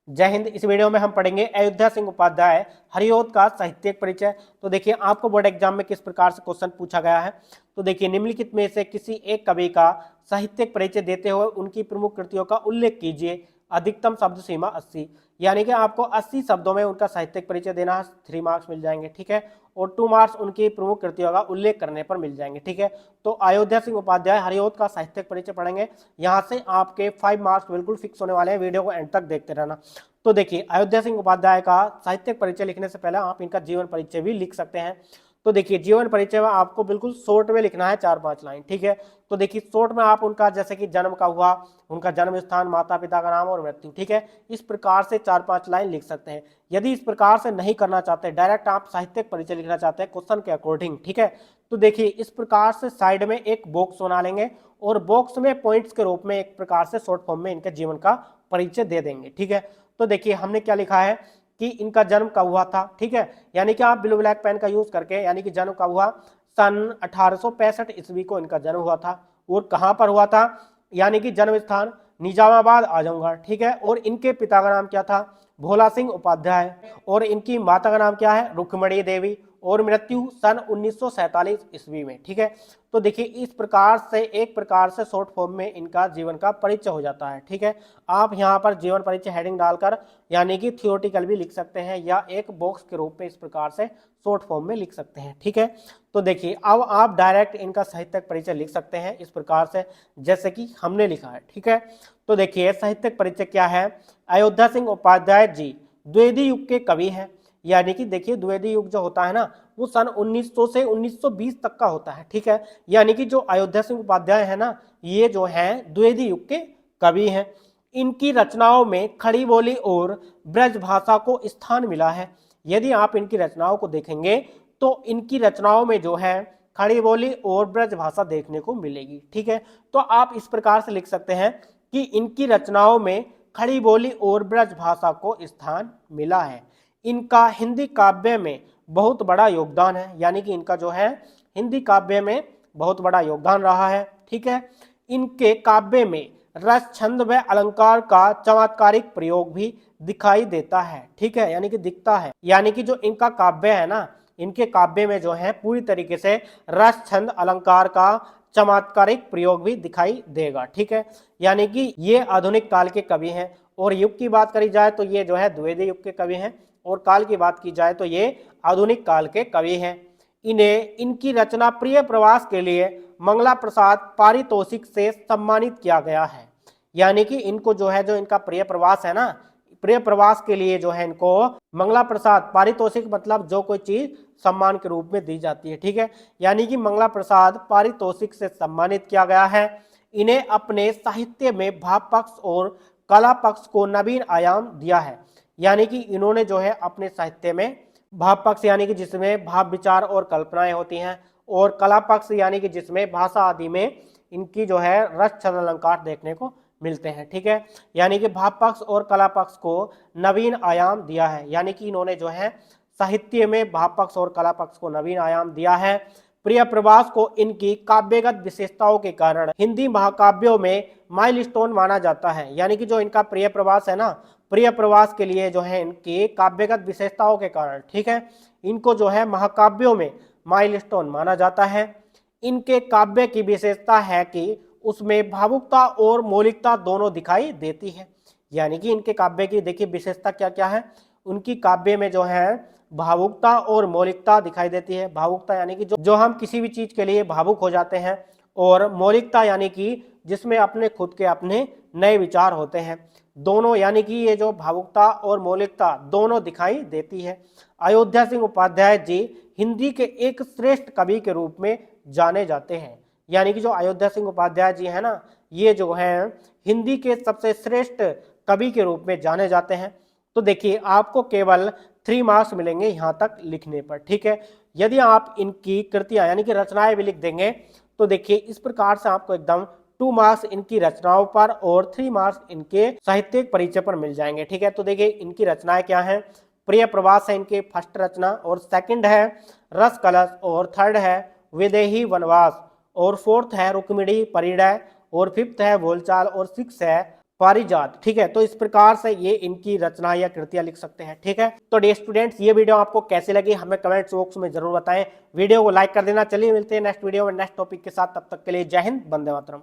जय हिंद। इस वीडियो में हम पढ़ेंगे अयोध्या सिंह उपाध्याय हरिऔध का साहित्यिक परिचय। तो देखिए आपको बोर्ड एग्जाम में किस प्रकार से क्वेश्चन पूछा गया है। तो देखिए निम्नलिखित में से किसी एक कवि का साहित्यिक परिचय देते हुए उनकी प्रमुख कृतियों का उल्लेख कीजिए। अधिकतम शब्द सीमा 80, यानी कि आपको 80 शब्दों में उनका साहित्यिक परिचय देना है। 3 मार्क्स मिल जाएंगे, ठीक है। और 2 मार्क्स उनकी प्रमुख कृतियों का उल्लेख करने पर मिल जाएंगे, ठीक है। तो अयोध्या सिंह उपाध्याय हरिऔध का साहित्यिक परिचय पढ़ेंगे। यहाँ से आपके 5 मार्क्स बिल्कुल फिक्स होने वाले हैं। वीडियो को एंड तक देखते रहना। तो देखिए अयोध्या सिंह उपाध्याय का साहित्यिक परिचय लिखने से पहले आप इनका जीवन परिचय भी लिख सकते हैं। तो देखिए जीवन परिचय में आपको बिल्कुल शॉर्ट में लिखना है, 4-5 लाइन, ठीक है। तो देखिए शॉर्ट में आप उनका जैसे कि जन्म का हुआ, उनका जन्म स्थान, माता पिता का नाम और मृत्यु, ठीक है। इस प्रकार से 4-5 लाइन लिख सकते हैं। यदि इस प्रकार से नहीं करना चाहते, डायरेक्ट आप साहित्यिक परिचय लिखना चाहते हैं क्वेश्चन के अकॉर्डिंग, ठीक है, तो देखिए इस प्रकार से साइड में एक बॉक्स बना लेंगे और बॉक्स में पॉइंट्स के रूप में एक प्रकार से शॉर्ट फॉर्म में इनके जीवन का परिचय दे देंगे, ठीक है। तो देखिए हमने क्या लिखा है कि इनका जन्म कब हुआ था, ठीक है। यानी कि आप ब्लू ब्लैक पेन का यूज करके, यानी कि जन्म कब हुआ, सन 1865 ईस्वी को इनका जन्म हुआ था। और कहां पर हुआ था, यानी कि जन्म स्थान निजामाबाद आजमगढ़, ठीक है। और इनके पिता का नाम क्या था, भोला सिंह उपाध्याय। और इनकी माता का नाम क्या है, रुक्मणी देवी। और मृत्यु सन 1947 ईस्वी में, ठीक है। तो देखिए इस प्रकार से एक प्रकार से शॉर्ट फॉर्म में इनका जीवन का परिचय हो जाता है, ठीक है। आप यहाँ पर जीवन परिचय हेडिंग डालकर यानी कि थियोरेटिकल भी लिख सकते हैं या एक बॉक्स के रूप में इस प्रकार से शॉर्ट फॉर्म में लिख सकते हैं, ठीक है। तो देखिए अब आप डायरेक्ट इनका साहित्यिक परिचय लिख सकते हैं इस प्रकार से जैसे कि हमने लिखा है, ठीक है। तो देखिए साहित्यिक परिचय क्या है, अयोध्या सिंह उपाध्याय जी द्विवेदी युग के कवि हैं। यानी कि देखिए द्विवेदी युग जो होता है ना, वो सन 1900 से 1920 तक का होता है, ठीक है। यानी कि जो अयोध्या सिंह उपाध्याय है ना, ये जो है द्विवेदी युग के कवि हैं। इनकी रचनाओं में खड़ी बोली और ब्रज भाषा को स्थान मिला है। यदि आप इनकी रचनाओं को देखेंगे तो इनकी रचनाओं में जो है खड़ी बोली और ब्रज भाषा देखने को मिलेगी, ठीक है। तो आप इस प्रकार से लिख सकते हैं कि इनकी रचनाओं में खड़ी बोली और ब्रज भाषा को स्थान मिला है। इनका हिंदी काव्य में बहुत बड़ा योगदान है, यानी कि इनका जो है हिंदी काव्य में बहुत बड़ा योगदान रहा है, ठीक है। इनके काव्य में रस, छंद व अलंकार का चमत्कारिक प्रयोग भी दिखाई देता है, ठीक है, यानी कि दिखता है। यानी कि जो इनका काव्य है ना, इनके काव्य में जो है पूरी तरीके से रस, छंद, अलंकार का चमत्कारिक प्रयोग भी दिखाई देगा, ठीक है। यानी कि ये आधुनिक काल के कवि हैं। और युग की बात करी जाए तो ये जो है द्विवेदी युग के कवि हैं। और काल की बात की जाए तो ये आधुनिक काल के कवि हैं। इन्हें इनकी रचना प्रिय प्रवास के लिए मंगला प्रसाद पारितोषिक से सम्मानित किया गया है। यानी कि इनको जो है, जो इनका प्रिय प्रवास है ना, प्रिय प्रवास के लिए जो है इनको मंगला प्रसाद पारितोषिक, मतलब जो कोई चीज सम्मान के रूप में दी जाती है, ठीक है। यानी कि मंगला प्रसाद पारितोषिक से सम्मानित किया गया है। इन्हें अपने साहित्य में भाव पक्ष और कला पक्ष को नवीन आयाम दिया है। यानी कि इन्होंने जो है अपने साहित्य में भाव पक्ष, यानी कि जिसमें भाव, विचार और कल्पनाएं होती हैं, और कला पक्ष यानी कि जिसमें भाषा आदि में इनकी जो है रस, छंद, अलंकार देखने को मिलते हैं, ठीक है। यानी कि भाव पक्ष और कला पक्ष को नवीन आयाम दिया है। यानी कि इन्होंने जो है साहित्य में भाव पक्ष और कला पक्ष को नवीन आयाम दिया है। प्रिय प्रवास को इनकी काव्यगत विशेषताओं के कारण हिंदी महाकाव्यों में माइलस्टोन माना जाता है। यानी कि जो इनका प्रिय प्रवास है ना, प्रिय प्रवास के लिए जो है इनकी काव्यगत विशेषताओं के कारण, ठीक है, इनको जो है महाकाव्यों में माइलस्टोन माना जाता है। इनके काव्य की विशेषता है कि उसमें भावुकता और मौलिकता दोनों दिखाई देती है। यानी कि इनके काव्य की देखिए विशेषता क्या क्या है, उनकी काव्य में जो है भावुकता और मौलिकता दिखाई देती है। भावुकता यानी कि जो हम किसी भी चीज के लिए भावुक हो जाते हैं, और मौलिकता यानी कि जिसमें अपने खुद के अपने नए विचार होते हैं, दोनों, यानी कि ये जो भावुकता और मौलिकता दोनों दिखाई देती है। अयोध्या सिंह उपाध्याय जी हिंदी के एक श्रेष्ठ कवि के रूप में जाने जाते हैं। यानी कि जो अयोध्या सिंह उपाध्याय जी है ना, ये जो है हिंदी के सबसे श्रेष्ठ कवि के रूप में जाने जाते हैं। तो देखिए आपको केवल 3 मार्क्स मिलेंगे यहाँ तक लिखने पर, ठीक है। यदि आप इनकी कृतियां यानी कि रचनाएं भी लिख देंगे तो देखिए इस प्रकार से आपको एकदम 2 मार्क्स इनकी रचनाओं पर और 3 मार्क्स इनके साहित्यिक परिचय पर मिल जाएंगे, ठीक है। तो देखिए इनकी रचनाएं क्या हैं, प्रिय प्रवास है इनके फर्स्ट रचना, और सेकंड है रस कलश, और थर्ड है विदेही वनवास, और फोर्थ है रुक्मिणी परिणय, और फिफ्थ है बोलचाल, और सिक्स है पारिजात। ठीक है, तो इस प्रकार से ये इनकी रचना या कृतियां लिख सकते हैं। ठीक है, तो डियर स्टूडेंट्स, ये वीडियो आपको कैसी लगी हमें कमेंट्स बॉक्स में जरूर बताएं। वीडियो को लाइक कर देना। चलिए मिलते हैं नेक्स्ट वीडियो में नेक्स्ट टॉपिक के साथ, तब तक के लिए जय हिंद, वंदे मातरम।